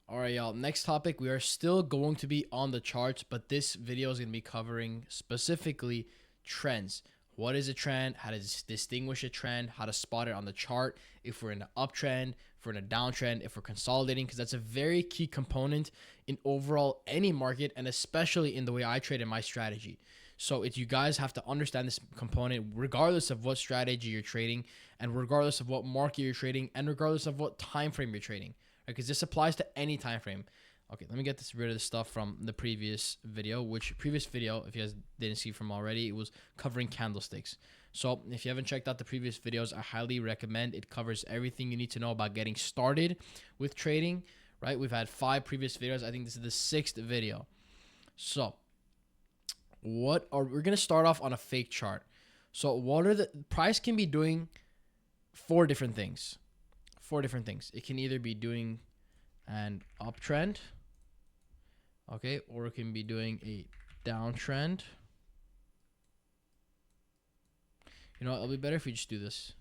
All right, y'all. Next topic, we are still going to be on the charts, but this video is going to be covering specifically trends. What is a trend? How to distinguish a trend? How to spot it on the chart? If we're in an uptrend, if we're in a downtrend, if we're consolidating, because that's a very key component in overall any market, and especially in the way I trade in my strategy. So you guys have to understand this component regardless of what strategy you're trading, and regardless of what market you're trading, and regardless of what time frame you're trading, because this applies to any time frame. Okay, let me get rid of this stuff from the previous video, if you guys didn't see from already, it was covering candlesticks. So if you haven't checked out the previous videos, I highly recommend. It covers everything you need to know about getting started with trading, right? We've had 5 previous videos. I think this is the 6th video. So we're going to start off on a fake chart. So what are the price can be doing 4 different things. 4 different things. It can either be doing an uptrend, okay, or it can be doing a downtrend. You know what, it'll be better if we just do this.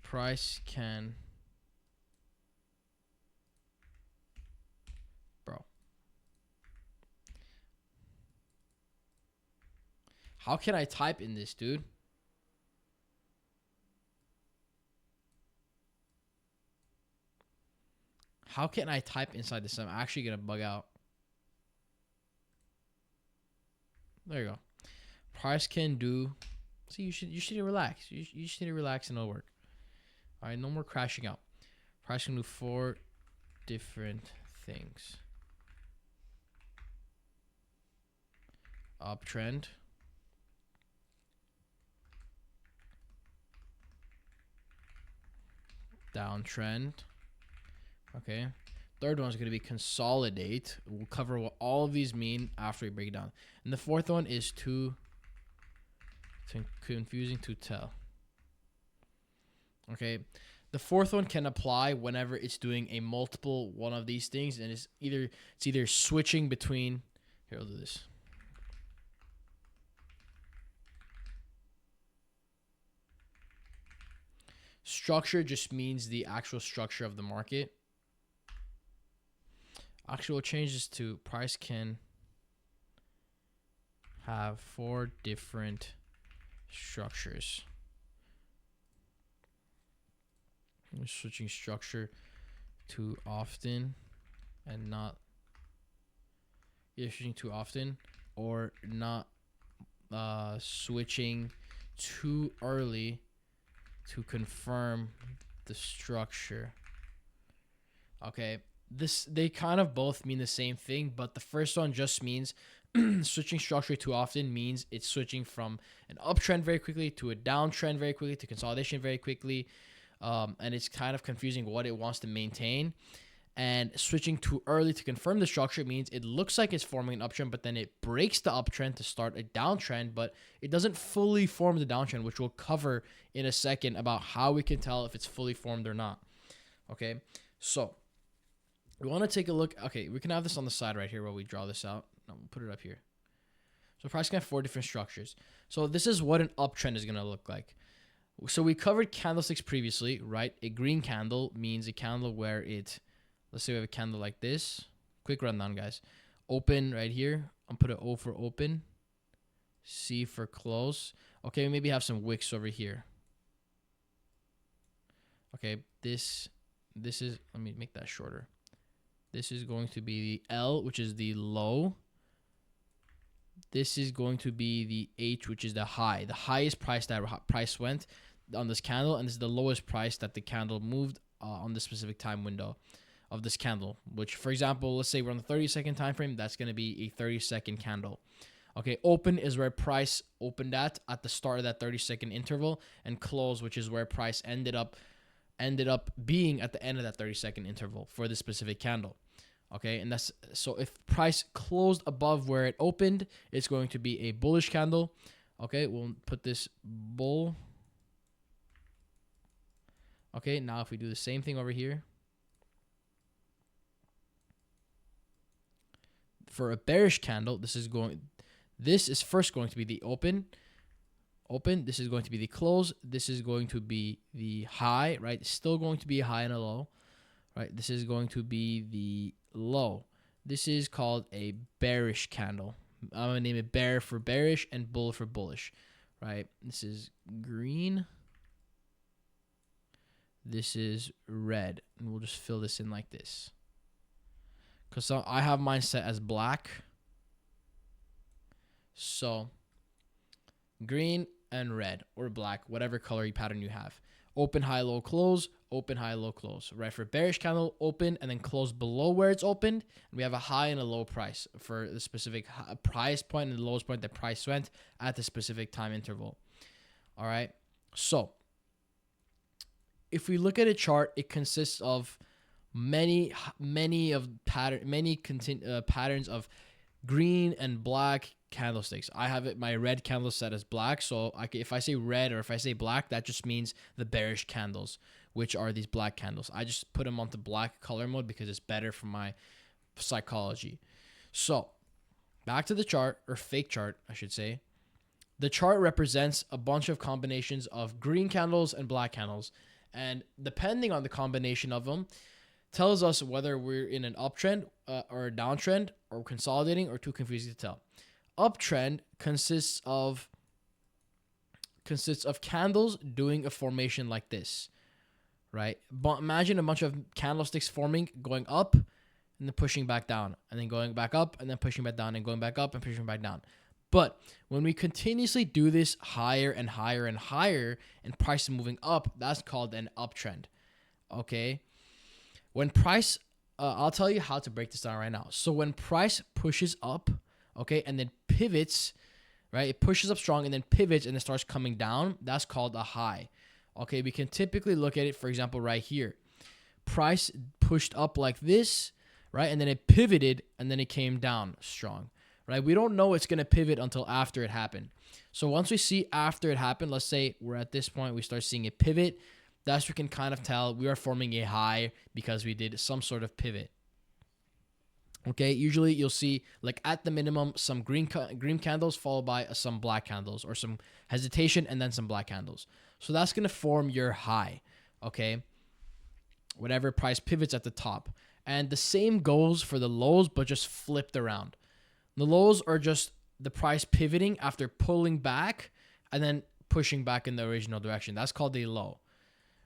Price can, bro, how can I type in this, dude? How can I type inside this? I'm actually gonna bug out. There you go. Price can do. See, you should relax. You just need to relax and it'll work. All right, no more crashing out. Price can do 4 different things. Uptrend. Downtrend. Okay. Third one is going to be consolidate. We'll cover what all of these mean after we break it down. And the fourth one is too confusing to tell. Okay. The fourth one can apply whenever it's doing a multiple one of these things, and it's either switching between. Here, I'll do this. Structure just means the actual structure of the market. Actual changes to price can have 4 different structures. I'm switching structure too often and not either switching too often or not switching too early to confirm the structure. Okay. They kind of both mean the same thing, but the first one just means switching structure too often means it's switching from an uptrend very quickly to a downtrend very quickly to consolidation very quickly, and it's kind of confusing what it wants to maintain. And switching too early to confirm the structure means it looks like it's forming an uptrend, but then it breaks the uptrend to start a downtrend, but it doesn't fully form the downtrend, which we'll cover in a second about how we can tell if it's fully formed or not. Okay, so we want to take a look. Okay, we can have this on the side right here while we draw this out. No, we'll put it up here. So price can have 4 different structures. So this is what an uptrend is going to look like. So we covered candlesticks previously, right? A green candle means a candle where let's say we have a candle like this. Quick rundown, guys. Open right here. I'm put an O for open. C for close. Okay, maybe have some wicks over here. Okay, this is, let me make that shorter. This is going to be the L, which is the low. This is going to be the H, which is the high. The highest price that price went on this candle, and this is the lowest price that the candle moved on this specific time window of this candle. Which, for example, let's say we're on the 30-second time frame. That's going to be a 30-second candle. Okay, open is where price opened at the start of that 30-second interval, and close, which is where price ended up being at the end of that 30-second interval for this specific candle. Okay, and that's so if price closed above where it opened, it's going to be a bullish candle. Okay, we'll put this bull. Okay, now if we do the same thing over here for a bearish candle, this is first going to be the open. This is going to be the close. This is going to be the high, right? It's still going to be a high and a low. right? This is going to be the low. This is called a bearish candle. I'm gonna name it bear for bearish and bull for bullish, right? This is green. This is red, and we'll just fill this in like this. Because I have mine set as black. So green and red or black, whatever color pattern you have. Open, high, low, close, open, high, low, close. Right, for bearish candle, open and then close below where it's opened. And we have a high and a low price for the specific price point and the lowest point that price went at the specific time interval. All right, so if we look at a chart, it consists of many patterns of green and black candlesticks. I have my red candle set as black, so if I say red or if I say black, that just means the bearish candles, which are these black candles. I just put them onto black color mode because it's better for my psychology. So back to the chart, or fake chart, I should say. The chart represents a bunch of combinations of green candles and black candles, and depending on the combination of them, tells us whether we're in an uptrend or a downtrend or consolidating or too confusing to tell. Uptrend consists of candles doing a formation like this, right? But imagine a bunch of candlesticks forming, going up and then pushing back down, and then going back up and then pushing back down, and going back up and pushing back down. But when we continuously do this higher and higher and higher, and price is moving up, that's called an uptrend. Okay. When price, I'll tell you how to break this down right now. So when price pushes up, okay, and then pivots, right? It pushes up strong and then pivots and it starts coming down. That's called a high. Okay, we can typically look at it, for example, right here. Price pushed up like this, right? And then it pivoted and then it came down strong, right? We don't know it's going to pivot until after it happened. So once we see after it happened, let's say we're at this point, we start seeing it pivot. That's we can kind of tell we are forming a high because we did some sort of pivot. Okay, usually you'll see, like, at the minimum, some green candles followed by some black candles, or some hesitation and then some black candles. So that's going to form your high, okay? Whatever price pivots at the top. And the same goes for the lows, but just flipped around. The lows are just the price pivoting after pulling back and then pushing back in the original direction. That's called a low,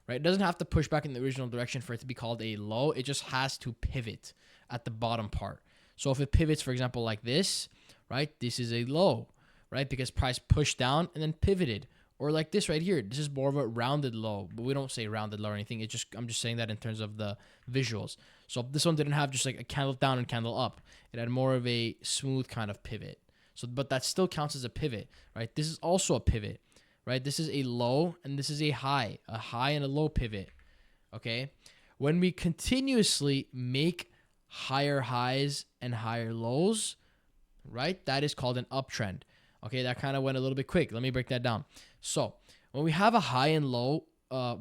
right? It doesn't have to push back in the original direction for it to be called a low. It just has to pivot at the bottom part. So if it pivots, for example, like this, right? This is a low, right? Because price pushed down and then pivoted. Or like this right here. This is more of a rounded low, but we don't say rounded low or anything. It's just, I'm just saying that in terms of the visuals. So this one didn't have just like a candle down and candle up. It had more of a smooth kind of pivot. So, but that still counts as a pivot, right? This is also a pivot, right? This is a low and this is a high and a low pivot, okay? When we continuously make higher highs and higher lows, right? That is called an uptrend. Okay, that kind of went a little bit quick. Let me break that down. So when we have a high and low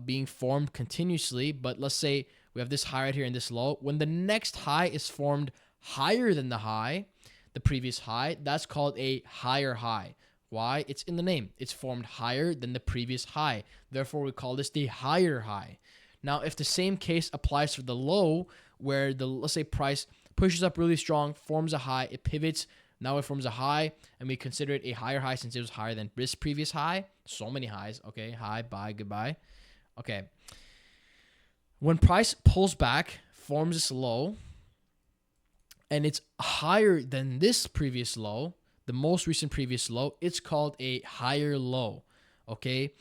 being formed continuously, but let's say we have this high right here and this low, when the next high is formed higher than the high, the previous high, that's called a higher high. Why? It's in the name. It's formed higher than the previous high. Therefore, we call this the higher high. Now, if the same case applies for the low, where the, let's say, price pushes up really strong, forms a high, it pivots, now it forms a high, and we consider it a higher high since it was higher than this previous high. So many highs. Okay, high, bye, goodbye. Okay. When price pulls back, forms this low, and it's higher than this previous low, the most recent previous low, it's called a higher low. Okay?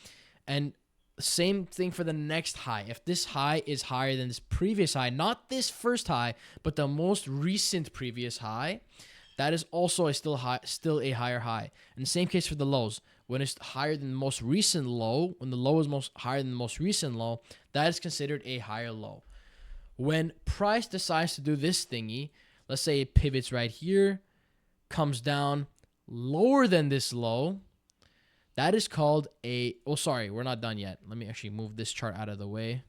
And same thing for the next high. If this high is higher than this previous high, not this first high, but the most recent previous high, that is also still a higher high. And the same case for the lows. When it's higher than the most recent low, when the low is higher than the most recent low, that is considered a higher low. When price decides to do this thingy, let's say it pivots right here, comes down lower than this low, that is called a, oh, sorry, we're not done yet. Let me actually move this chart out of the way.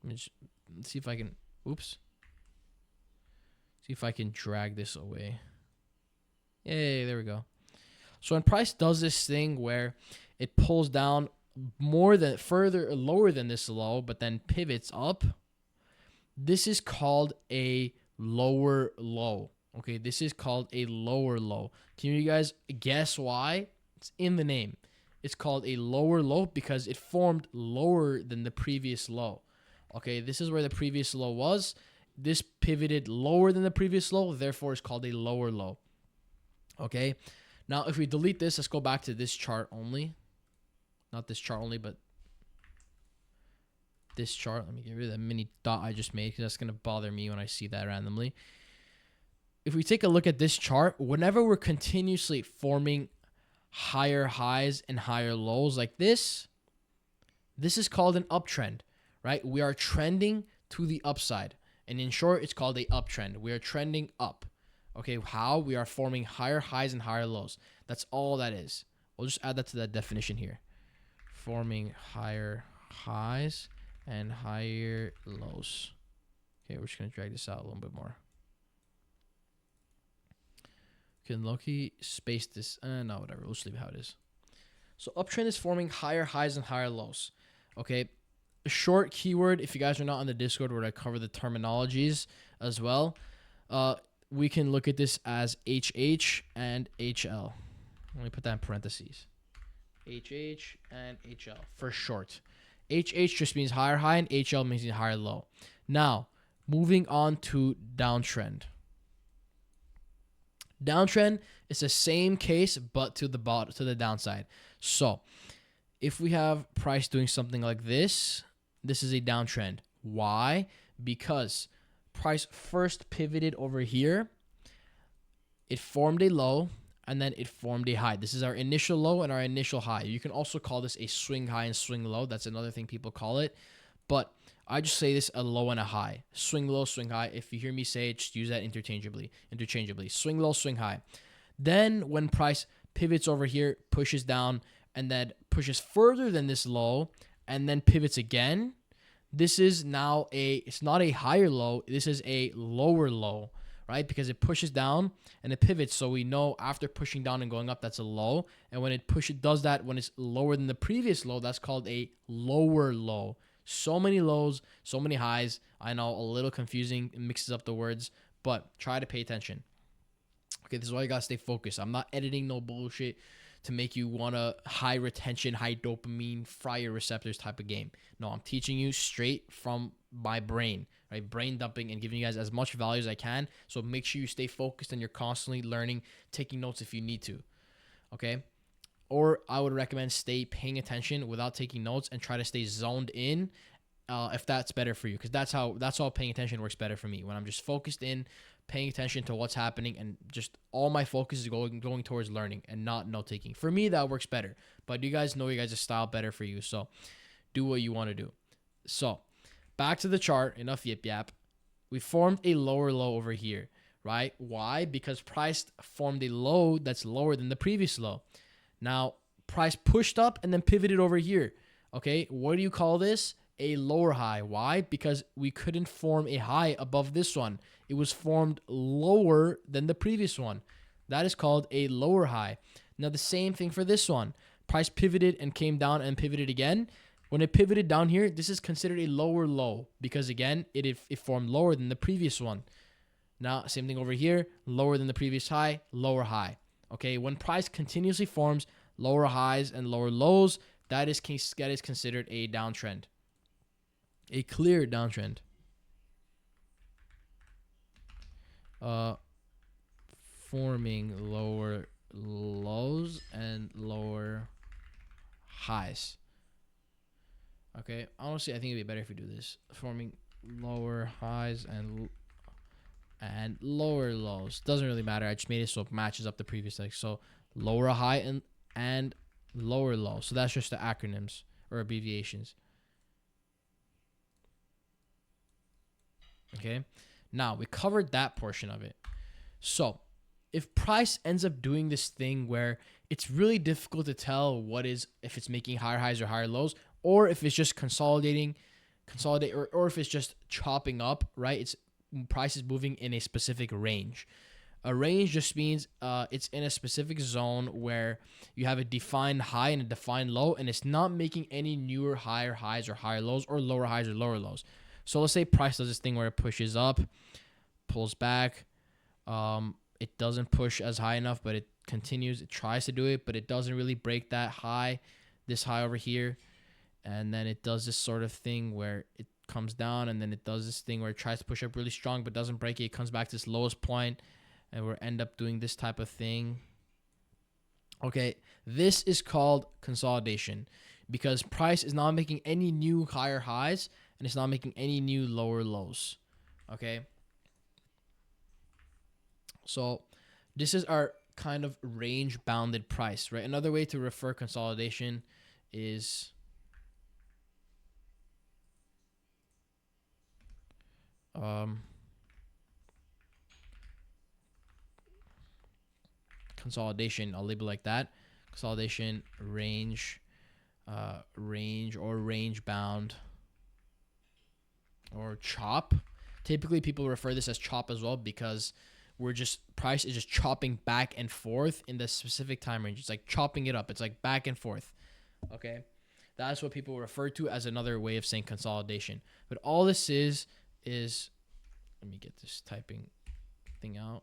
Let's see if I can, oops. See if I can drag this away. Yay, there we go. So when price does this thing where it pulls down further lower than this low, but then pivots up, this is called a lower low. Okay, this is called a lower low. Can you guys guess why? It's in the name. It's called a lower low because it formed lower than the previous low. Okay, this is where the previous low was. This pivoted lower than the previous low, therefore it's called a lower low. Okay, now if we delete this, let's go back to this chart only. Not this chart only, but this chart. Let me get rid of the mini dot I just made because that's going to bother me when I see that randomly. If we take a look at this chart, whenever we're continuously forming higher highs and higher lows like this is called an uptrend, right? We are trending to the upside. And in short, it's called a uptrend. We are trending up. Okay, how? We are forming higher highs and higher lows. That's all that is. We'll just add that to that definition here. Forming higher highs and higher lows. Okay, we're just going to drag this out a little bit more. Can Loki space this? No, whatever. We'll just leave it how it is. So uptrend is forming higher highs and higher lows. Okay, a short keyword, if you guys are not on the Discord where I cover the terminologies as well, we can look at this as HH and HL. Let me put that in parentheses. HH and HL for short. HH just means higher high and HL means higher low. Now, moving on to downtrend. Downtrend is the same case, but to the downside. So, if we have price doing something like this, this is a downtrend. Why? Because price first pivoted over here. It formed a low, and then it formed a high. This is our initial low and our initial high. You can also call this a swing high and swing low. That's another thing people call it. But I just say this a low and a high. Swing low, swing high. If you hear me say it, just use that interchangeably. Swing low, swing high. Then when price pivots over here, pushes down, and then pushes further than this low, and then pivots again, this is now it's not a higher low, this is a lower low, right? Because it pushes down and it pivots, so we know after pushing down and going up, that's a low. And when it does that when it's lower than the previous low, that's called a lower low. So many lows, so many highs. I know, a little confusing. It mixes up the words, but try to pay attention. Okay, this is why you gotta stay focused. I'm not editing no bullshit to make you want a high retention, high dopamine, fry your receptors type of game. No, I'm teaching you straight from my brain, right? Brain dumping and giving you guys as much value as I can. So make sure you stay focused and you're constantly learning, taking notes if you need to, okay? Or I would recommend stay paying attention without taking notes and try to stay zoned in if that's better for you. Because that's how paying attention works better for me. When I'm just focused in, paying attention to what's happening, and just all my focus is going towards learning and not note taking. For me, that works better. But you guys know you guys' style better for you. So do what you want to do. So back to the chart. Enough yip yap. We formed a lower low over here, right? Why? Because price formed a low that's lower than the previous low. Now, price pushed up and then pivoted over here. Okay, what do you call this? A lower high. Why? Because we couldn't form a high above this one. It was formed lower than the previous one. That is called a lower high. Now, the same thing for this one. Price pivoted and came down and pivoted again. When it pivoted down here, this is considered a lower low because, again, it formed lower than the previous one. Now, same thing over here. Lower than the previous high, lower high. Okay, when price continuously forms lower highs and lower lows, that is considered a downtrend. A clear downtrend. Forming lower lows and lower highs. Okay, honestly, I think it'd be better if we do this. Forming lower highs and lower lows. Doesn't really matter. I just made it so it matches up the previous text. So lower high and lower low. So that's just the acronyms or abbreviations. Okay, now we covered that portion of it. So if price ends up doing this thing where it's really difficult to tell if it's making higher highs or higher lows, or if it's just consolidate, or if it's just chopping up, right? Price is moving in a specific range. A range just means it's in a specific zone where you have a defined high and a defined low, and it's not making any newer higher highs or higher lows or lower highs or lower lows. So let's say price does this thing where it pushes up, pulls back. It doesn't push as high enough, but it continues. It tries to do it, but it doesn't really break that high, this high over here. And then it does this sort of thing where it comes down, and then it does this thing where it tries to push up really strong but doesn't break it. It comes back to this lowest point, and we'll end up doing this type of thing. Okay, this is called consolidation because price is not making any new higher highs and it's not making any new lower lows. Okay, so this is our kind of range bounded price, right? Another way to refer consolidation is consolidation. I'll label it like that. Consolidation, range, range or range bound, or chop. Typically, people refer this as chop as well because price is just chopping back and forth in the specific time range. It's like chopping it up. It's like back and forth. Okay, that's what people refer to as another way of saying consolidation. But all this is let me get this typing thing out.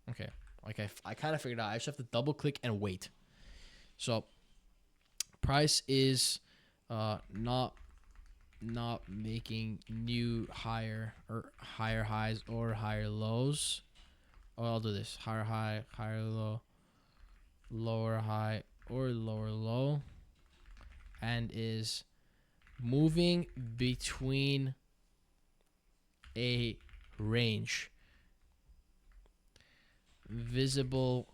Okay, like I kind of figured out. I just have to double click and wait. So price is not making new higher highs or higher lows. Oh, I'll do this: higher high, higher low, lower high or lower low, and is moving between a range, visible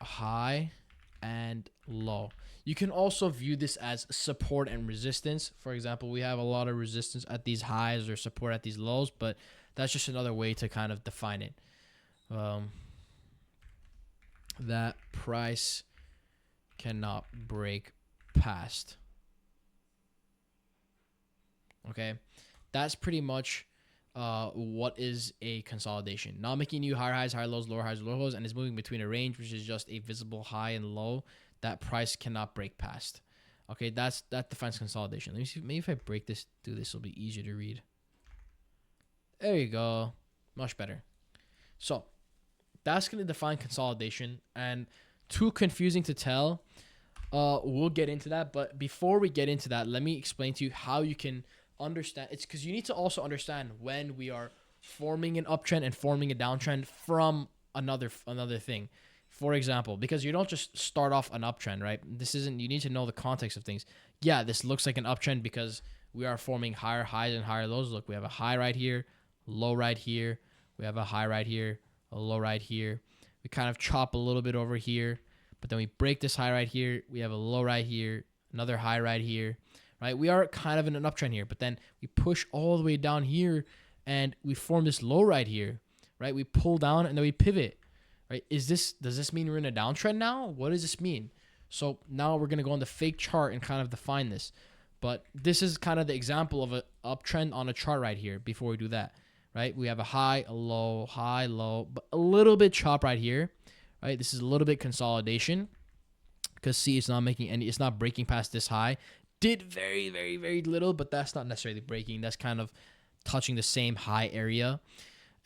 high and low. You can also view this as support and resistance. For example, we have a lot of resistance at these highs or support at these lows, but that's just another way to kind of define it. That price cannot break past. Okay, that's pretty much what is a consolidation. Not making new higher highs, higher lows, lower highs, lower lows, and is moving between a range, which is just a visible high and low that price cannot break past. Okay, that defines consolidation. Let me see. Maybe if I break this, it'll be easier to read. There you go. Much better. So that's going to define consolidation, and too confusing to tell. We'll get into that, but before we get into that, let me explain to you how you can understand. It's because you need to also understand when we are forming an uptrend and forming a downtrend from another thing. For example, because you don't just start off an uptrend, right? You need to know the context of things. Yeah, this looks like an uptrend because we are forming higher highs and higher lows. Look, we have a high right here, low right here. We have a high right here, a low right here. We kind of chop a little bit over here, but then we break this high right here. We have a low right here, another high right here, right? We are kind of in an uptrend here, but then we push all the way down here and we form this low right here, right? We pull down and then we pivot, right? Does this mean we're in a downtrend now? What does this mean? So now we're going to go on the fake chart and kind of define this. But this is kind of the example of an uptrend on a chart right here before we do that, right? We have a high, a low, high, low, but a little bit chop right here, right? This is a little bit consolidation because see, it's not breaking past this high. Did very, very, very little, but that's not necessarily breaking. That's kind of touching the same high area.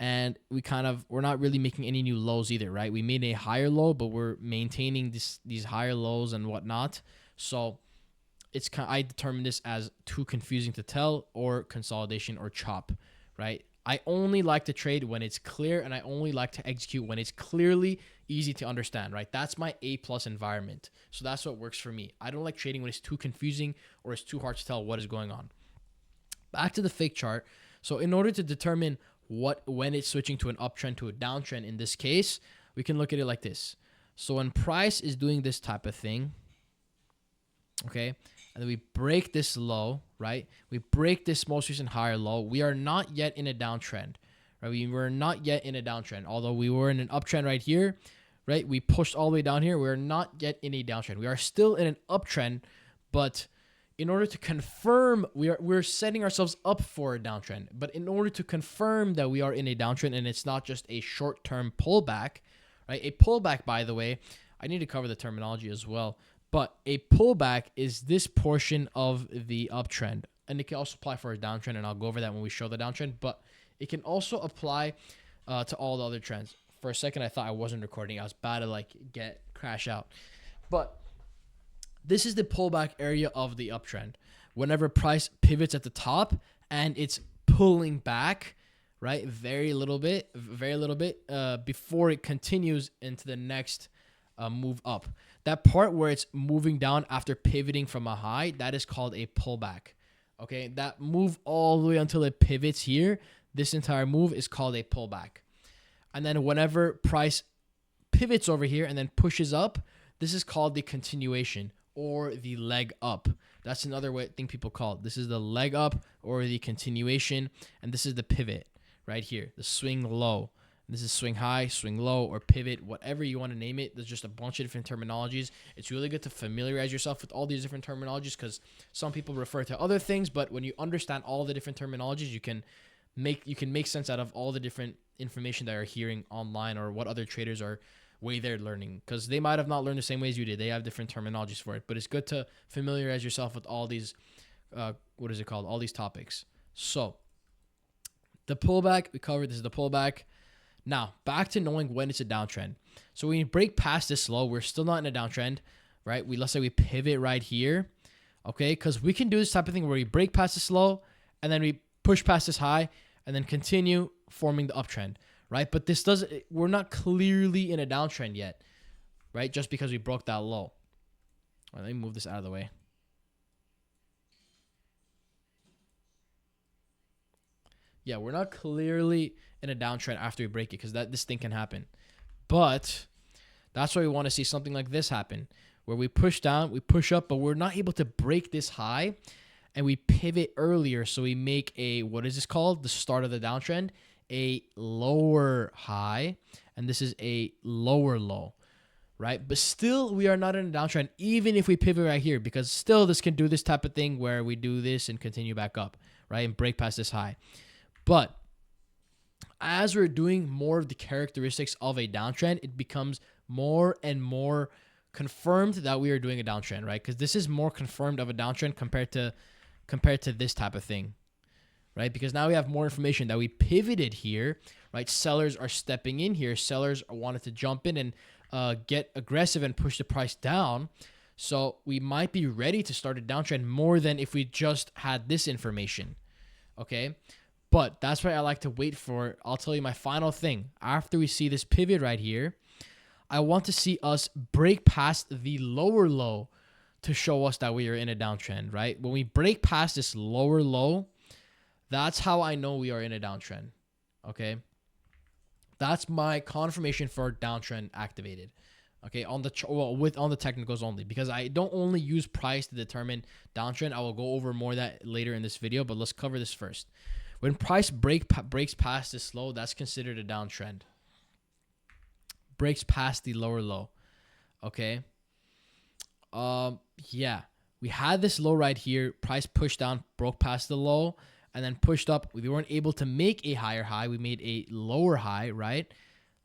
And we're not really making any new lows either, right? We made a higher low, but we're maintaining these higher lows and whatnot. So I determine this as too confusing to tell or consolidation or chop, right? I only like to trade when it's clear, and I only like to execute when it's clearly easy to understand, right? That's my A+ environment. So that's what works for me. I don't like trading when it's too confusing or it's too hard to tell what is going on. Back to the fake chart. So in order to determine when it's switching to an uptrend to a downtrend in this case, we can look at it like this. So when price is doing this type of thing, okay, and then we break this low, right? We break this most recent higher low. We are not yet in a downtrend, right? We were not yet in a downtrend, although we were in an uptrend right here, right? We pushed all the way down here. We're not yet in a downtrend. We are still in an uptrend, but in order to confirm we're setting ourselves up for a downtrend. But in order to confirm that we are in a downtrend and it's not just a short-term pullback, right? A pullback, by the way, I need to cover the terminology as well. But a pullback is this portion of the uptrend. And it can also apply for a downtrend, and I'll go over that when we show the downtrend. But it can also apply to all the other trends. For a second, I thought I wasn't recording. I was about to like crash out. But this is the pullback area of the uptrend. Whenever price pivots at the top and it's pulling back, right, very little bit before it continues into the next move up. That part where it's moving down after pivoting from a high, that is called a pullback. Okay, that move all the way until it pivots here, this entire move is called a pullback. And then whenever price pivots over here and then pushes up, this is called the continuation or the leg up. That's another thing people call it. This is the leg up or the continuation, and this is the pivot right here, the swing low. This is swing high, swing low, or pivot, whatever you want to name it. There's just a bunch of different terminologies. It's really good to familiarize yourself with all these different terminologies because some people refer to other things, but when you understand all the different terminologies, you can make sense out of all the different information that you're hearing online or what other traders are way they're learning, because they might have not learned the same way as you did. They have different terminologies for it, but it's good to familiarize yourself with all these all these topics. So the pullback, we covered. This is the pullback. Now back to knowing when it's a downtrend. So when you break past this low, we're still not in a downtrend, right? Let's say we pivot right here, okay? Because we can do this type of thing where we break past this low and then we push past this high and then continue forming the uptrend, right? But we're not clearly in a downtrend yet, right? Just because we broke that low. All right, let me move this out of the way. Yeah, we're not clearly in a downtrend after we break it because this thing can happen. But that's why we want to see something like this happen, where we push down, we push up, but we're not able to break this high, and we pivot earlier. So we make what is this called? The start of the downtrend, a lower high, and this is a lower low, right? But still, we are not in a downtrend, even if we pivot right here, because still this can do this type of thing where we do this and continue back up, right? And break past this high. But as we're doing more of the characteristics of a downtrend, it becomes more and more confirmed that we are doing a downtrend, right? Because this is more confirmed of a downtrend compared to this type of thing, right? Because now we have more information that we pivoted here, right? Sellers are stepping in here. Sellers wanted to jump in and get aggressive and push the price down. So we might be ready to start a downtrend more than if we just had this information, okay? But that's why I like to wait for, I'll tell you my final thing. After we see this pivot right here, I want to see us break past the lower low to show us that we are in a downtrend, right? When we break past this lower low, that's how I know we are in a downtrend, okay? That's my confirmation for downtrend activated, okay? On the technicals only, because I don't only use price to determine downtrend. I will go over more of that later in this video, but let's cover this first. When price breaks past this low, that's considered a downtrend. Breaks past the lower low, okay? Yeah, we had this low right here. Price pushed down, broke past the low, and then pushed up. We weren't able to make a higher high. We made a lower high, right?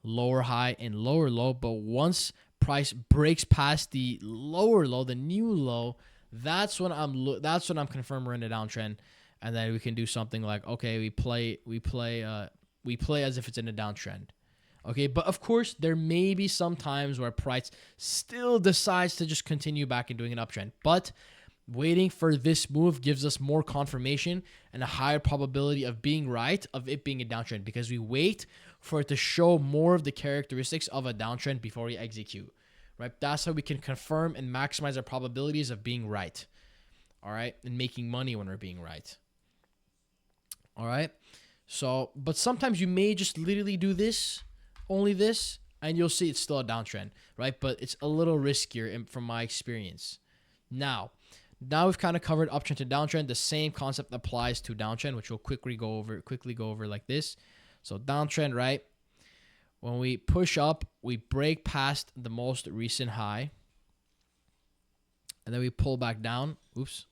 Lower high and lower low. But once price breaks past the lower low, the new low, that's when I'm confirmed we're in a downtrend. And then we can do something like, okay, we play as if it's in a downtrend. Okay, but of course, there may be some times where price still decides to just continue back and doing an uptrend. But waiting for this move gives us more confirmation and a higher probability of being right, of it being a downtrend, because we wait for it to show more of the characteristics of a downtrend before we execute, right? That's how we can confirm and maximize our probabilities of being right, all right, and making money when we're being right. All right. So, but sometimes you may just literally do this, only this, and you'll see it's still a downtrend, right? But it's a little riskier from my experience. Now we've kind of covered uptrend to downtrend. The same concept applies to downtrend, which we'll quickly go over like this. So downtrend, right? When we push up, we break past the most recent high, and then we pull back down. Oops.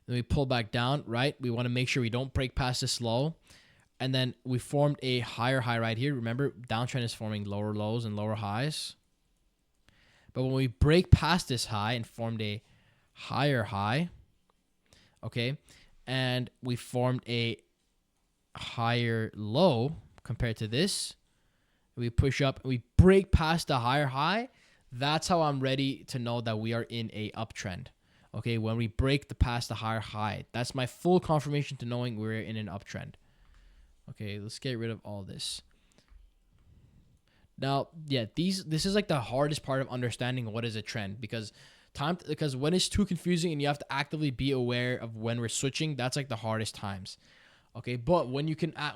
Then we pull back down, right? We want to make sure we don't break past this low. And then we formed a higher high right here. Remember, downtrend is forming lower lows and lower highs. But when we break past this high and formed a higher high, okay, and we formed a higher low compared to this, we push up and we break past the higher high, that's how I'm ready to know that we are in a uptrend. Okay, when we break past the higher high, that's my full confirmation to knowing we're in an uptrend. Okay, let's get rid of all this. Now, yeah, this is like the hardest part of understanding what is a trend, because when it's too confusing and you have to actively be aware of when we're switching, that's like the hardest times. Okay, but when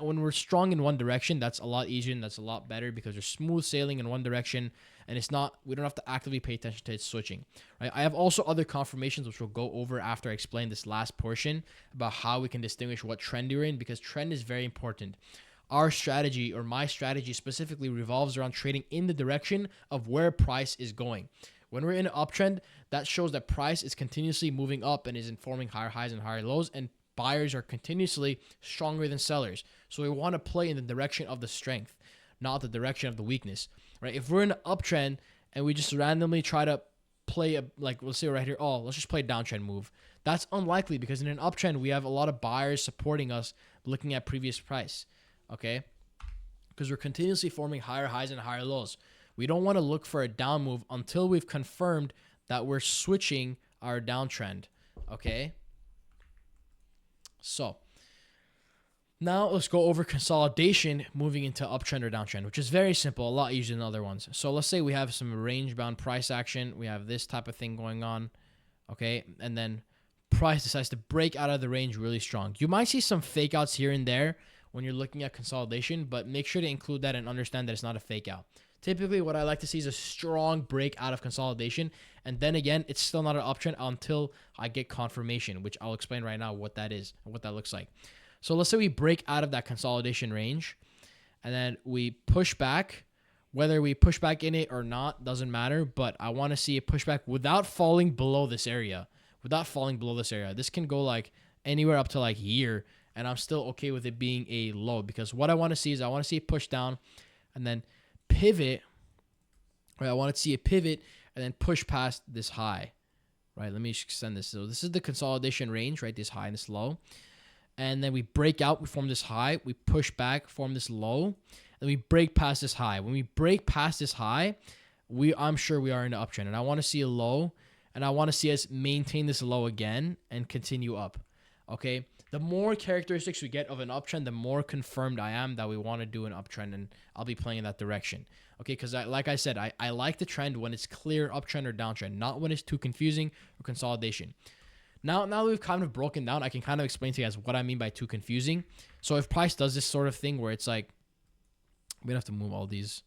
we're strong in one direction, that's a lot easier and that's a lot better, because we're smooth sailing in one direction and we don't have to actively pay attention to it switching. Right? I have also other confirmations which we'll go over after I explain this last portion about how we can distinguish what trend you're in, because trend is very important. Our strategy, or my strategy specifically, revolves around trading in the direction of where price is going. When we're in an uptrend, that shows that price is continuously moving up and is informing higher highs and higher lows, and buyers are continuously stronger than sellers. So we want to play in the direction of the strength, not the direction of the weakness, right? If we're in an uptrend and we just randomly try to play let's say right here, let's just play a downtrend move. That's unlikely, because in an uptrend, we have a lot of buyers supporting us looking at previous price. Okay, because we're continuously forming higher highs and higher lows. We don't want to look for a down move until we've confirmed that we're switching our downtrend. Okay, so now let's go over consolidation moving into uptrend or downtrend, which is very simple, a lot easier than other ones. So let's say we have some range bound price action. We have this type of thing going on. Okay, and then price decides to break out of the range really strong. You might see some fake outs here and there when you're looking at consolidation, but make sure to include that and understand that it's not a fake out. Typically, what I like to see is a strong break out of consolidation, and then again, it's still not an uptrend until I get confirmation, which I'll explain right now what that is and what that looks like. So let's say we break out of that consolidation range, and then we push back. Whether we push back in it or not doesn't matter, but I want to see a pushback without falling below this area. This can go like anywhere up to like here, and I'm still okay with it being a low, because what I want to see is I want to see it push down and then pivot. Right, I want to see a pivot and then push past this high. Right, let me extend this. So this is the consolidation range, right? This high and this low. And then we break out, we form this high, we push back, form this low, and we break past this high. When we break past this high, I'm sure we are in the uptrend, and I want to see a low, and I want to see us maintain this low again and continue up. Okay, the more characteristics we get of an uptrend, the more confirmed I am that we want to do an uptrend, and I'll be playing in that direction. Okay, because like I said, I like the trend when it's clear uptrend or downtrend, not when it's too confusing or consolidation. Now that we've kind of broken down, I can kind of explain to you guys what I mean by too confusing. So if price does this sort of thing where it's like, we have to move all these.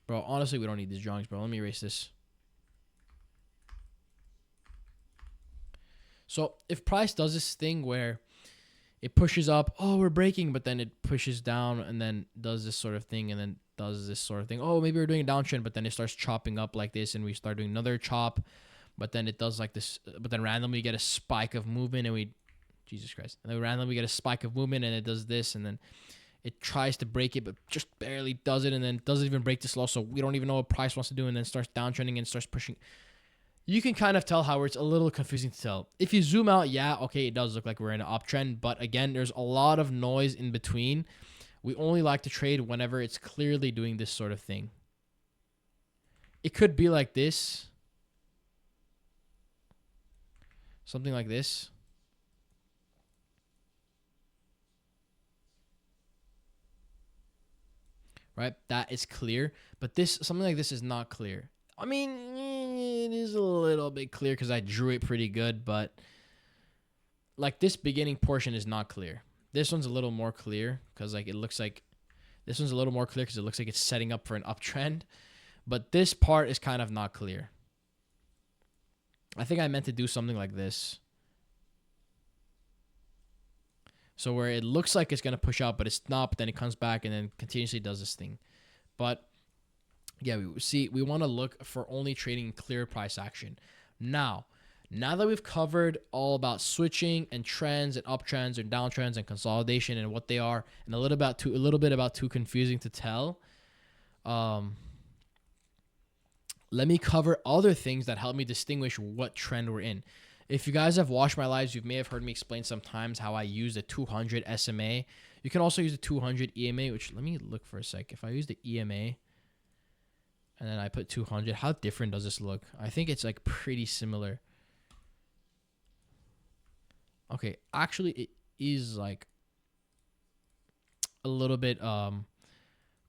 Bro, honestly, we don't need these drawings, bro. Let me erase this. So if price does this thing where it pushes up, we're breaking, but then it pushes down and then does this sort of thing and then does this sort of thing. Maybe we're doing a downtrend, but then it starts chopping up like this and we start doing another chop, but then it does like this, but then randomly we get a spike of movement and Jesus Christ. And then randomly we get a spike of movement and it does this and then it tries to break it, but just barely does it and then doesn't even break this low. So we don't even know what price wants to do and then starts downtrending and starts pushing. You can kind of tell how it's a little confusing to tell. If you zoom out, it does look like we're in an uptrend, but again, there's a lot of noise in between. We only like to trade whenever it's clearly doing this sort of thing. It could be like this. Something like this. Right? That is clear. But something like this is not clear. I mean, it is a little bit clear because I drew it pretty good, but like this beginning portion is not clear. This one's a little more clear because like it looks like this one's a little more clear because it looks like it's setting up for an uptrend, but this part is kind of not clear. I think I meant to do something like this. So where it looks like it's going to push out, but it's not, but then it comes back and then continuously does this thing. But Yeah, we want to look for only trading clear price action. Now that we've covered all about switching and trends and uptrends and downtrends and consolidation and what they are, and a little bit about too confusing to tell, let me cover other things that help me distinguish what trend we're in. If you guys have watched my lives, you may have heard me explain sometimes how I use the 200 SMA. You can also use the 200 EMA, which let me look for a sec. If I use the EMA and then I put 200, how different does this look? I think it's like pretty similar. Okay, actually it is like a little bit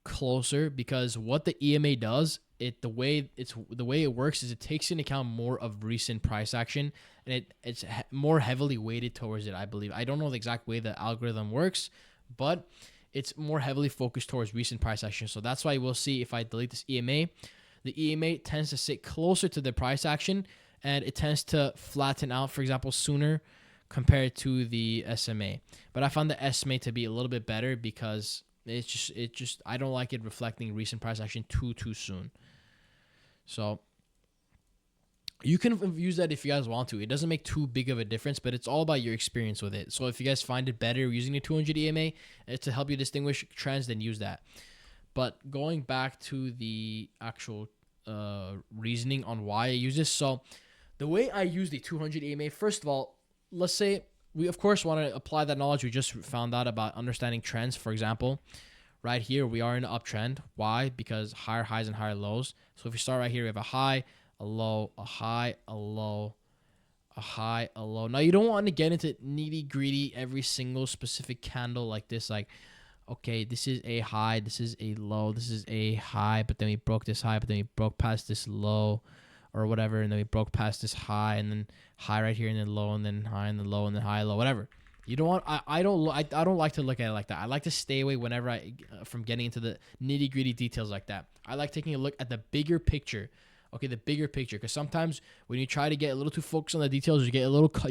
closer, because what the EMA does, the way it works is it takes into account more of recent price action, and it's more heavily weighted towards it, I believe. I don't know the exact way the algorithm works, but it's more heavily focused towards recent price action. So that's why we'll see if I delete this EMA, the EMA tends to sit closer to the price action, and it tends to flatten out, for example, sooner compared to the SMA. But I found the SMA to be a little bit better because it just I don't like it reflecting recent price action too soon. So you can use that if you guys want to. It doesn't make too big of a difference, but it's all about your experience with it. So if you guys find it better using the 200 EMA to help you distinguish trends, then use that. But going back to the actual reasoning on why I use this. So the way I use the 200 EMA, first of all, let's say we, of course, want to apply that knowledge we just found out about understanding trends. For example, right here, we are in an uptrend. Why? Because higher highs and higher lows. So if we start right here, we have a high, a low, a high, a low, a high, a low. Now, you don't want to get into nitty-gritty every single specific candle like this. Like, okay, this is a high, this is a low, this is a high, but then we broke this high, but then we broke past this low, or whatever, and then we broke past this high, and then high right here, and then low, and then high, and then low, and then high, low, whatever. You don't want. I don't like to look at it like that. I like to stay away whenever from getting into the nitty gritty details like that. I like taking a look at the bigger picture. Okay, the bigger picture, because sometimes when you try to get a little too focused on the details, you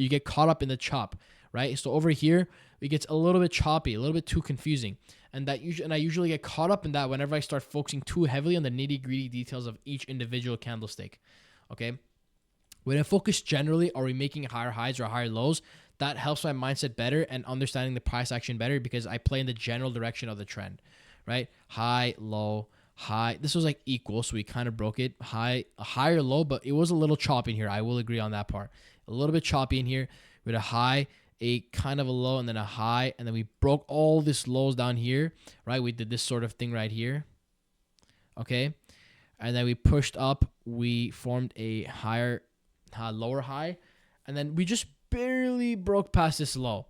get caught up in the chop, right? So over here, it gets a little bit choppy, a little bit too confusing, and I usually get caught up in that whenever I start focusing too heavily on the nitty gritty details of each individual candlestick. Okay, when I focus generally, are we making higher highs or higher lows? That helps my mindset better and understanding the price action better, because I play in the general direction of the trend, right? High, low, high. This was like equal, so we kind of broke it. High, a higher low, but it was a little choppy in here. I will agree on that part. A little bit choppy in here. We had a high, a kind of a low, and then a high, and then we broke all these lows down here, right? We did this sort of thing right here, okay? And then we pushed up. We formed a higher, lower high, and then we just barely broke past this low,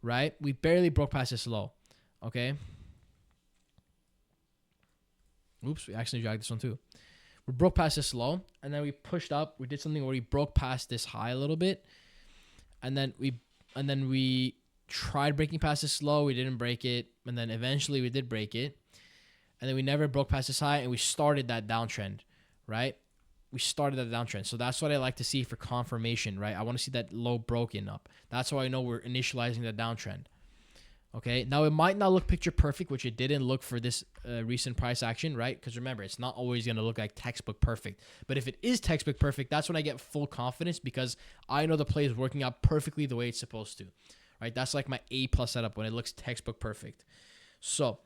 right? We barely broke past this low, okay? Oops, we actually dragged this one too. We broke past this low, and then we pushed up. We did something where we broke past this high a little bit, and then we tried breaking past this low. We didn't break it, and then eventually we did break it, and then we never broke past this high, and we started that downtrend, right? We started that downtrend. So that's what I like to see for confirmation, right? I want to see that low broken up. That's how I know we're initializing the downtrend. Okay, now it might not look picture perfect, which it didn't look for this recent price action, right? Because remember, it's not always going to look like textbook perfect. But if it is textbook perfect, that's when I get full confidence, because I know the play is working out perfectly the way it's supposed to, right? That's like my A+ setup when it looks textbook perfect. So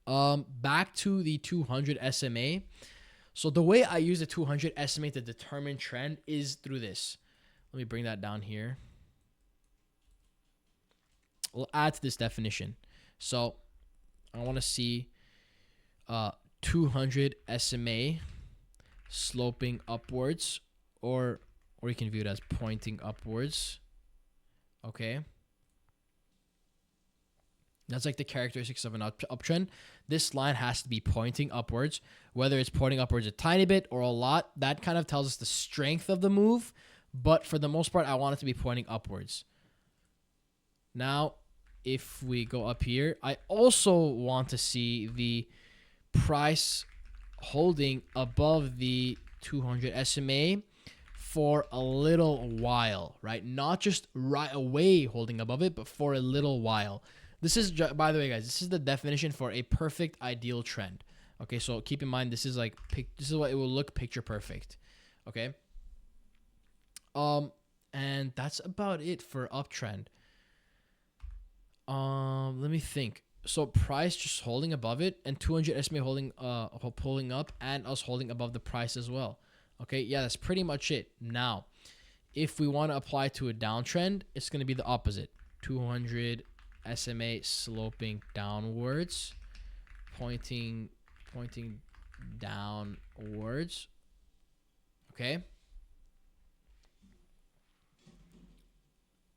back to the 200 SMA. So the way I use the 200 SMA to determine trend is through this. Let me bring that down here. We'll add to this definition. So I want to see 200 SMA sloping upwards, or you can view it as pointing upwards. Okay. That's like the characteristics of an uptrend. This line has to be pointing upwards. Whether it's pointing upwards a tiny bit or a lot, that kind of tells us the strength of the move. But for the most part, I want it to be pointing upwards. Now, if we go up here, I also want to see the price holding above the 200 SMA for a little while, right? Not just right away holding above it, but for a little while. This is, by the way, guys, this is the definition for a perfect ideal trend, Okay, so keep in mind this is like this is what it will look picture perfect. Okay. And that's about it for uptrend. Let me think. So price just holding above it, and 200 SMA holding pulling up, and us holding above the price as well. Okay, yeah, that's pretty much it. Now, if we want to apply to a downtrend, it's going to be the opposite. 200 SMA sloping downwards, pointing downwards. Okay.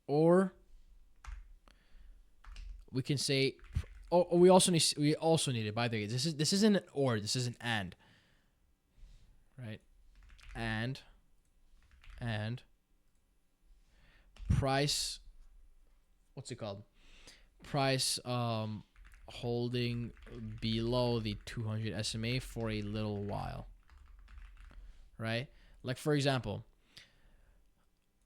Or we can say, we also need it. By the way, this isn't an or, this is an and, right? And price, what's it called? Price holding below the 200 SMA for a little while, right? Like for example,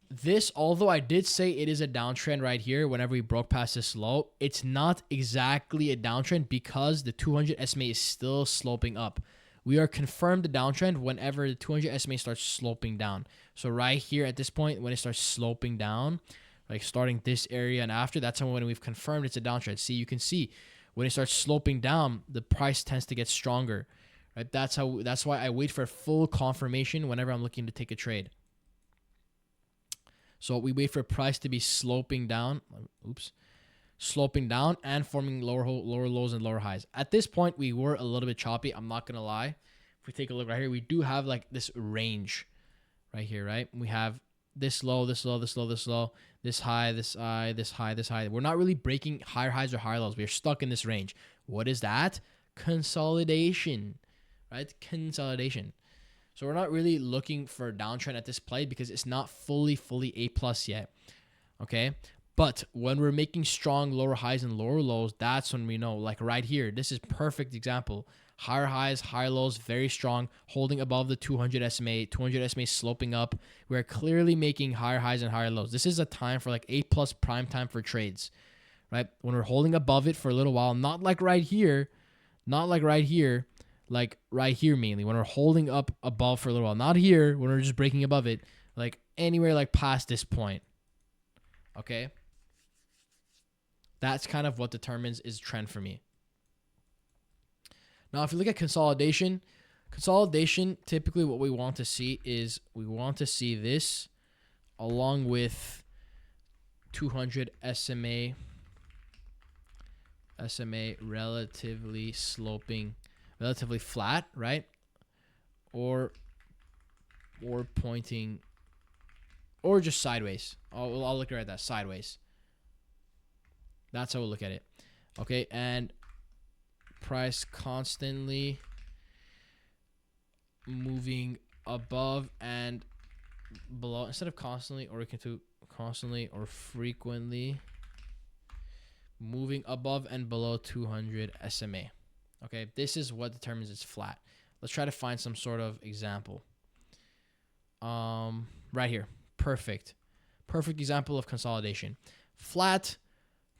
this, although I did say it is a downtrend right here, whenever we broke past this low, it's not exactly a downtrend because the 200 SMA is still sloping up. We are confirmed the downtrend whenever the 200 SMA starts sloping down. So right here at this point, when it starts sloping down, like starting this area and after, that's when we've confirmed it's a downtrend. See, you can see when it starts sloping down, the price tends to get stronger, right? That's why I wait for full confirmation whenever I'm looking to take a trade. So we wait for price to be sloping down. Sloping down and forming lower lows and lower highs. At this point, we were a little bit choppy. I'm not gonna lie. If we take a look right here, we do have like this range right here, right? We have this low, this low, this low, this low, this high, this high, this high, this high. We're not really breaking higher highs or higher lows. We're stuck in this range. What is that? Consolidation, right? Consolidation. So we're not really looking for a downtrend at this play because it's not fully A plus yet. Okay. But when we're making strong lower highs and lower lows, that's when we know, like right here, this is perfect example. Higher highs, higher lows, very strong, holding above the 200 SMA, 200 SMA sloping up. We're clearly making higher highs and higher lows. This is a time for like A plus prime time for trades, right? When we're holding above it for a little while, not like right here, like right here mainly, when we're holding up above for a little while, not here, when we're just breaking above it, like anywhere like past this point, okay? That's kind of what determines is trend for me. Now, if you look at consolidation, typically what we want to see is we want to see this along with 200 SMA relatively sloping, relatively flat, right? Or pointing, or just sideways. I'll look at that, sideways. That's how we'll look at it. Okay, and price constantly moving above and below, instead of constantly, or we can do constantly or frequently moving above and below 200 SMA. Okay, this is what determines it's flat. Let's try to find some sort of example. Right here, perfect example of consolidation. Flat,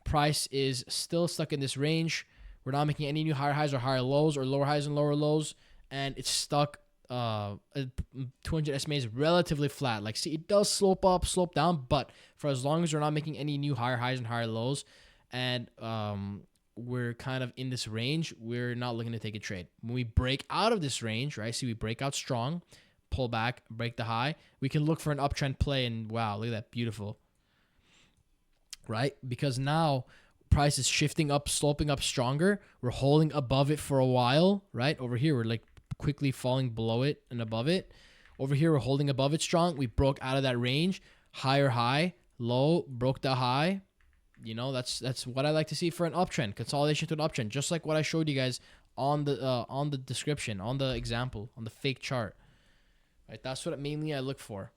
price is still stuck in this range. We're not making any new higher highs or higher lows, or lower highs and lower lows, and it's stuck. 200 SMA is relatively flat. Like, see, it does slope up, slope down, but for as long as we're not making any new higher highs and higher lows, and we're kind of in this range, we're not looking to take a trade. When we break out of this range, right? See, we break out strong, pull back, break the high. We can look for an uptrend play, and wow, look at that, beautiful. Right? Because now price is shifting up, sloping up stronger. We're holding above it for a while, right? Over here, we're like quickly falling below it and above it. Over here, we're holding above it strong. We broke out of that range. Higher high, low, broke the high. You know, that's what I like to see for an uptrend, consolidation to an uptrend, just like what I showed you guys on the description, on the example, on the fake chart. Right? That's what mainly I look for.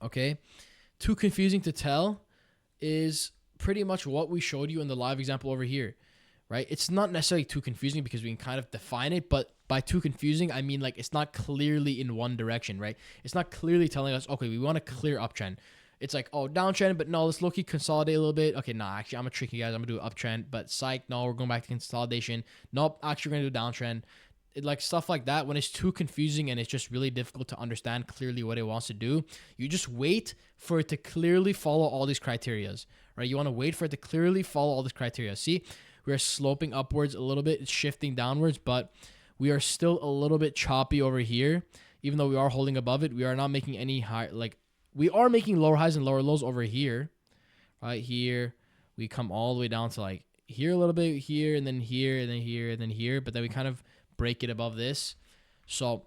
Okay? Too confusing to tell is pretty much what we showed you in the live example over here, right? It's not necessarily too confusing because we can kind of define it, but by too confusing, I mean like it's not clearly in one direction, right? It's not clearly telling us, okay, we want a clear uptrend. it's like, oh, downtrend, but no, let's low-key consolidate a little bit. Okay, nah, actually, I'm gonna trick you guys. I'm gonna do an uptrend, but psych, no, we're going back to consolidation. Nope, actually, we're gonna do downtrend. Like stuff like that, when it's too confusing and it's just really difficult to understand clearly what it wants to do, you just wait for it to clearly follow all these criterias, right? You want to wait for it to clearly follow all these criteria. See, we are sloping upwards a little bit, it's shifting downwards, but we are still a little bit choppy over here. Even though we are holding above it, we are not making any high, like we are making lower highs and lower lows over here. Right here, we come all the way down to like here a little bit, here, and then here, and then here, and then here. But then we kind of break it above this. So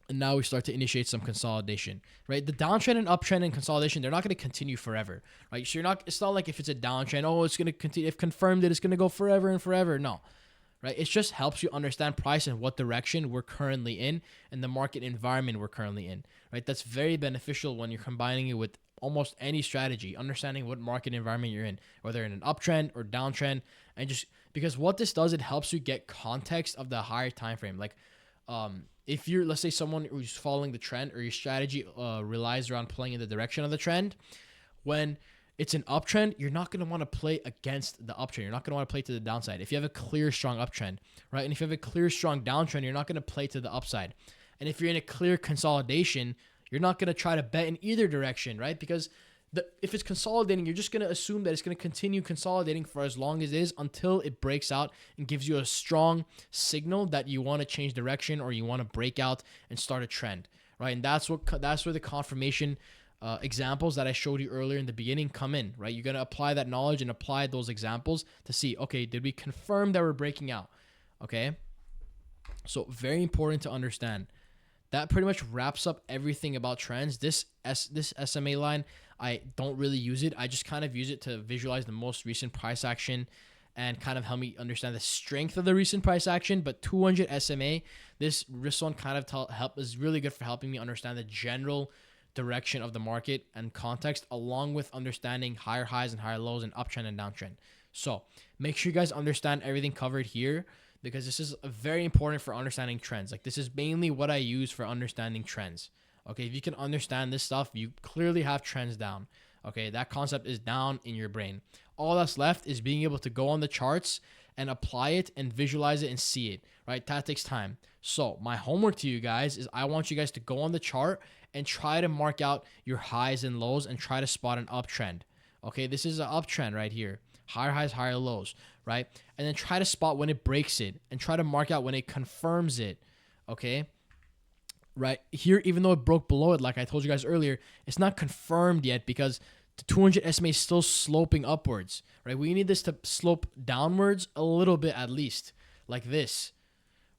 and now we start to initiate some consolidation, right? The downtrend and uptrend and consolidation, they're not going to continue forever, right? So it's not like if it's a downtrend, oh, it's going to continue. If confirmed that it's going to go forever and forever. No, right? It just helps you understand price and what direction we're currently in and the market environment we're currently in, right? That's very beneficial when you're combining it with almost any strategy, understanding what market environment you're in, whether in an uptrend or downtrend, and just because what this does, it helps you get context of the higher time frame. Like, if you're, let's say, someone who's following the trend or your strategy relies around playing in the direction of the trend, when it's an uptrend, you're not going to want to play against the uptrend. You're not going to want to play to the downside. If you have a clear, strong uptrend, right? And if you have a clear, strong downtrend, you're not going to play to the upside. And if you're in a clear consolidation, you're not going to try to bet in either direction, right? Because if it's consolidating, you're just going to assume that it's going to continue consolidating for as long as it is until it breaks out and gives you a strong signal that you want to change direction or you want to break out and start a trend, right? And that's where the confirmation examples that I showed you earlier in the beginning come in, right? You're going to apply that knowledge and apply those examples to see, okay, did we confirm that we're breaking out? Okay. So very important to understand. That pretty much wraps up everything about trends. This SMA line, I don't really use it. I just kind of use it to visualize the most recent price action and kind of help me understand the strength of the recent price action. But 200 SMA, this one kind of is really good for helping me understand the general direction of the market and context, along with understanding higher highs and higher lows and uptrend and downtrend. So make sure you guys understand everything covered here, because this is very important for understanding trends. Like, this is mainly what I use for understanding trends. Okay, if you can understand this stuff, you clearly have trends down. Okay, that concept is down in your brain. All that's left is being able to go on the charts and apply it and visualize it and see it, right? That takes time. So my homework to you guys is I want you guys to go on the chart and try to mark out your highs and lows and try to spot an uptrend. Okay, this is an uptrend right here. Higher highs, higher lows, right? And then try to spot when it breaks it and try to mark out when it confirms it, okay? Right here, even though it broke below it, like I told you guys earlier, it's not confirmed yet because the 200 SMA is still sloping upwards, right? We need this to slope downwards a little bit at least, like this,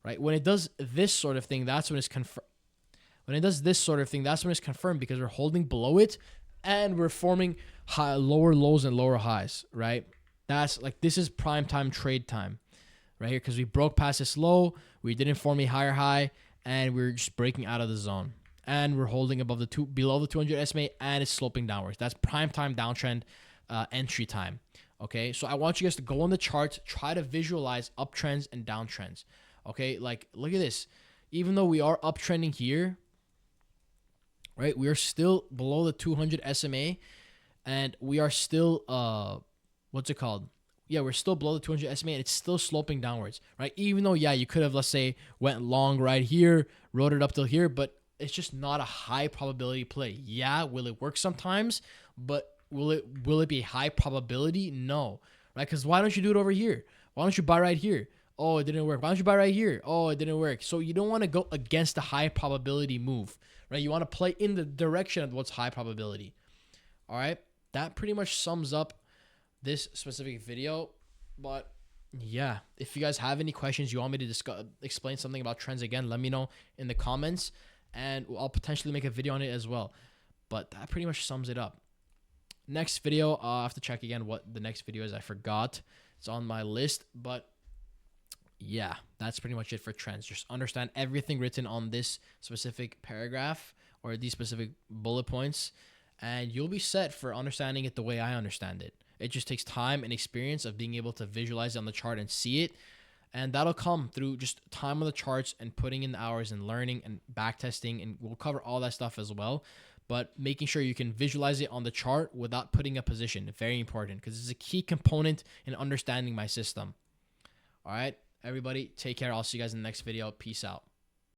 right? When it does this sort of thing, that's when it's confirmed. When it does this sort of thing, that's when it's confirmed because we're holding below it and we're forming lower lows and lower highs, right? That's like, this is prime time trade time right here, because we broke past this low, we didn't form a higher high, and we're just breaking out of the zone. And we're holding above below the 200 SMA, and it's sloping downwards. That's prime time downtrend entry time. Okay, so I want you guys to go on the charts, try to visualize uptrends and downtrends. Okay, like look at this. Even though we are uptrending here, right, we are still below the 200 SMA, and we are still what's it called? Yeah, we're still below the 200 SMA, and it's still sloping downwards, right? Even though, yeah, you could have, let's say, went long right here, rode it up till here, but it's just not a high probability play. Yeah, will it work sometimes? But will it be a high probability? No, right? Because why don't you do it over here? Why don't you buy right here? Oh, it didn't work. Why don't you buy right here? Oh, it didn't work. So you don't want to go against the high probability move, right? You want to play in the direction of what's high probability. All right, that pretty much sums up this specific video. But yeah, if you guys have any questions, you want me to explain something about trends again, let me know in the comments, and I'll potentially make a video on it as well. But that pretty much sums it up. Next video, I'll have to check again what the next video is. I forgot. It's on my list. But yeah, that's pretty much it for trends. Just understand everything written on this specific paragraph or these specific bullet points, and you'll be set for understanding it the way I understand it. It just takes time and experience of being able to visualize it on the chart and see it. And that'll come through just time on the charts and putting in the hours and learning and back testing. And we'll cover all that stuff as well. but making sure you can visualize it on the chart without putting a position. Very important, because it's a key component in understanding my system. All right, everybody, take care. I'll see you guys in the next video. Peace out.